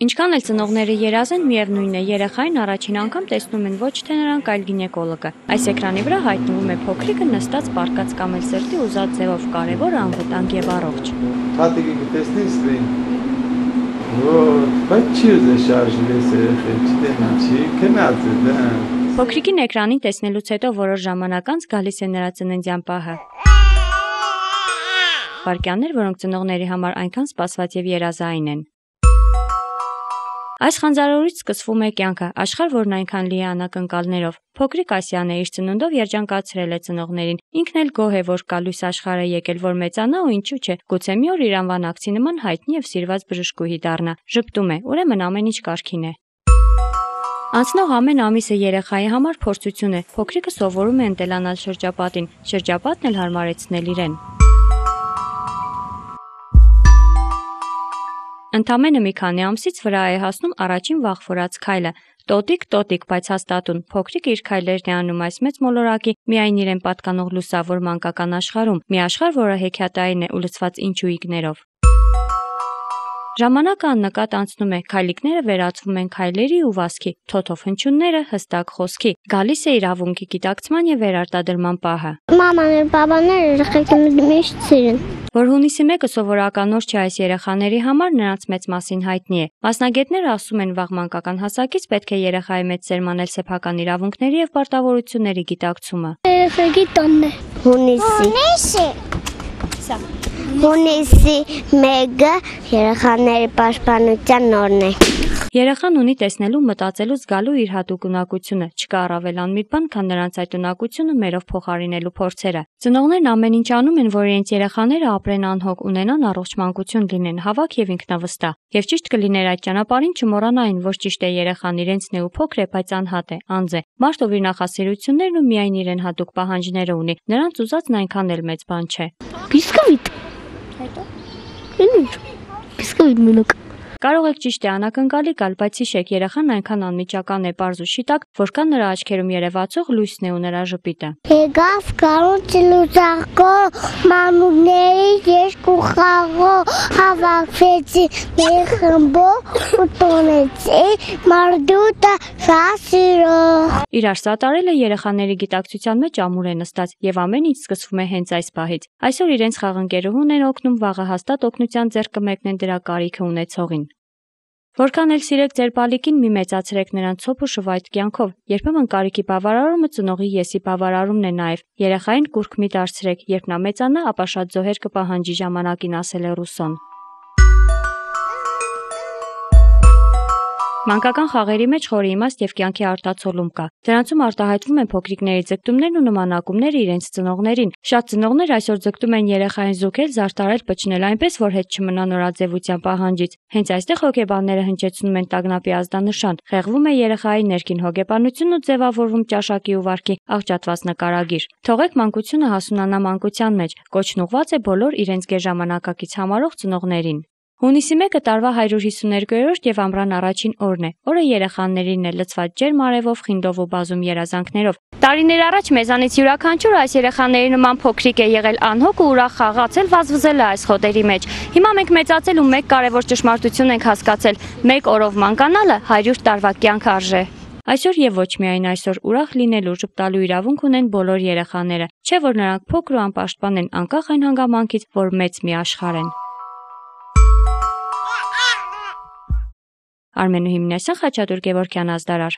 Ինչքան էլ ծնողները երազ են, միևնույն է, երեխային առաջին անգամ տեսնում են ոչ թե նրանք, այլ գինեկոլոգը։ Այս էկրանի վրա հայտնվում է փոքրիկը նստած պառկած կամ էլ սրտի ուզած ձևով, կարևոր, անվտանգ եւ առողջ։ Հատիկը տեսնի սկրին։ Բայց չի ուզե շարժվես երեխա, չտենա, չի քնած է, դա։ Փոքրիկին էկրանին տեսնելուց հետո որոշ ժամանակ անց գալիս է նրա ծննդյան պահը։ Վայրկյաններ, որոնք ծնողների համար այնքան սպասված եւ երազային են։ Այս խանձարորից սկսվում է կյանքը, աշխարհ, որն այնքան լի է անակնկալներով։ Փոքրիկ Ասիանը իր ծնունդով երջանկացրել է ծնողներին։ Ինքն էլ գոհ է, որ կա լույս աշխարհը եկել, որ մեծանա ու ինչու՞ չէ, գուցե մի օր իր անվան ակցի նման հայտնի եւ սիրված բժշկուհի դառնա։ Ժպտում է, ուրեմն ամեն ինչ կարգին է։ Անցնող ամեն ամիսը երեխայի համար փորձություն է։ Փոքրիկը սովորում է ընտելանալ շրջապատին, շրջապատն էլ հարմարեցնել իրեն։ Ընդամենը մի քանի ամսից վրա է հասնում առաջին վախվորած քայլը։ Տոտիկ, բայց հաստատուն, փոքրիկը իր քայլերն է անում այս մեծ մոլորակի, միայն իրեն պատկանող լուսավոր մանկական աշխարհում, մի աշխարհ, որը հեքիաթային է ու լցված ինչուիկներով։ Ժամանակը աննկատ անցնում է, քայլիկները վերածվում են քայլերի ու վազքի, թոթով հնչյունները հստակ խոսքի։ Գալիս է իրավունքի գիտակցման եւ վերարտադրման պահը։ Մաման, բաբաները երեխեքին միշտ սիրեն։ Որ հունիսի 1-ը սովորական օր չէ այս երեխաների համար, նրանց մեծ մասին հայտնի է։ Մասնագետները ասում են, վաղ մանկական հասակից պետք է երեխայի մեջ սերմանել սեփական իրավունքների եւ պարտավորությունների գիտակցումը։ Երեխեքի տոնն է հունիսի։ Հունիսի 1-ը երեխաների պաշտպանության օրն է։ Երեխան ունի տեսնելու, մտածելու, զգալու իր հատուկ ունակությունը, չկա առավել անմիտ բան, քան նրանց այդ ունակությունը մերով փոխարինելու փորձերը։ Ծնողներն ամեն ինչ անում են, որ իրենց երեխաները ապրեն անհոգ, ունենան առողջ մանկություն, լինեն հավաք եւ ինքնավստահ։ Եվ ճիշտ կլիներ այդ ճանապարհին չմոռանային, որ ճիշտ է երեխան իրենցն է ու փոքր է, բայց անհատ է, անձ է։ Մարդով իր նախասիրություններն ու միայն իրեն հատուկ պահանջները ունի։ Նրանց ուզածն այնքան էլ մեծ բան չէ։ Բիսկվիտ։ Հետո։ Բիսկվիտ մնուկ։ Կարող եք ճիշտ է անակնկալի գալ, բայց հիշեք, երեխան այնքան անմիջական է, պարզ ու շիտակ, որքան նրա աչքերում երևացող լույսն է ու նրա ժպիտը։ Եկավ գարունց լուծակո մանուկների երկու խաղով հավաքվեցի մեր խմբով ու տոնեցի մարդուտը շասիրող։ Իրար սատարելը երեխաների գիտակցության մեջ ամուր է նստած եւ ամեն ինչ սկսվում է հենց այս պահից։ Այսօր իրենց խաղընկերուհուն են օգնում, վաղը հաստատ օգնության ձեռք կմեկնեն դրա կարիքը ունեցողին։ Որքան էլ սիրեք ձեր բալիկին, մի մեծացրեք նրան ցոփ ու շվայտ կյանքով։ Երբեմն կարիքի բավարարումը ծնողի եսի բավարարումն է նաև։ Երեխային կուրք մի դարձրեք, երբ նա մեծանա, ապա շատ զոհեր կպահանջի ժամանակին, ասել է Ռուսոն։ Մանկական խաղերի մեջ խորի իմաստ եւ կյանքի արտացոլում կա։ Դրանցում արտահայտվում են փոքրիկների ձգտումներն ու նմանակումները իրենց ծնողներին։ Շատ ծնողներ այսօր ձգտում են երեխային զուգել, զարդարել, փչնել այնպես, որ հետ չմնա նորաձևության պահանջից։ Հենց այստեղ հոգեբանները հնչեցնում են տագնապի ազդանշան։ Խեղվում է երեխայի ներքին հոգեբանությունն ու ձևավորվում ճաշակի ու վարքի աղճատված նկարագիր։ Թողեք մանկությունը հասունանա մանկության մեջ։ Կոչն ուղված է բոլոր իրենց գերժամանակակից համարող ծնողներին։ Հունիսի 1-ը տարվա 152-րդ եւ ամռան առաջին օրն է։ Օրը երեխաներին է լցված ջերմ արևով, խինդով ու բազում երազանքներով։ Տարիներ առաջ մեզանից յուրաքանչյուրը այս երեխաների նման փոքրիկ է եղել, անհոգ ու ուրախ խաղացել, վազվզել է այս խոտերի մեջ։ Հիմա մենք մեծացել ու մեկ կարևոր ճշմարտություն ենք հասկացել. մեկ օրով մանկանալը 100 տարվա կյանք արժե։ Այսօր եւ ոչ միայն այսօր ուրախ լինելու, ժպտալու իրավունք ունեն բոլոր երեխաները, չէ՞ որ նրանք փոքր ու անպաշտպան են, անկախ այն հանգամանքից, որ մեծ մի աշխարհ են։ Արմենու Հիմնեսյան, Խաչատուր Գևորգյան, Ազդարար։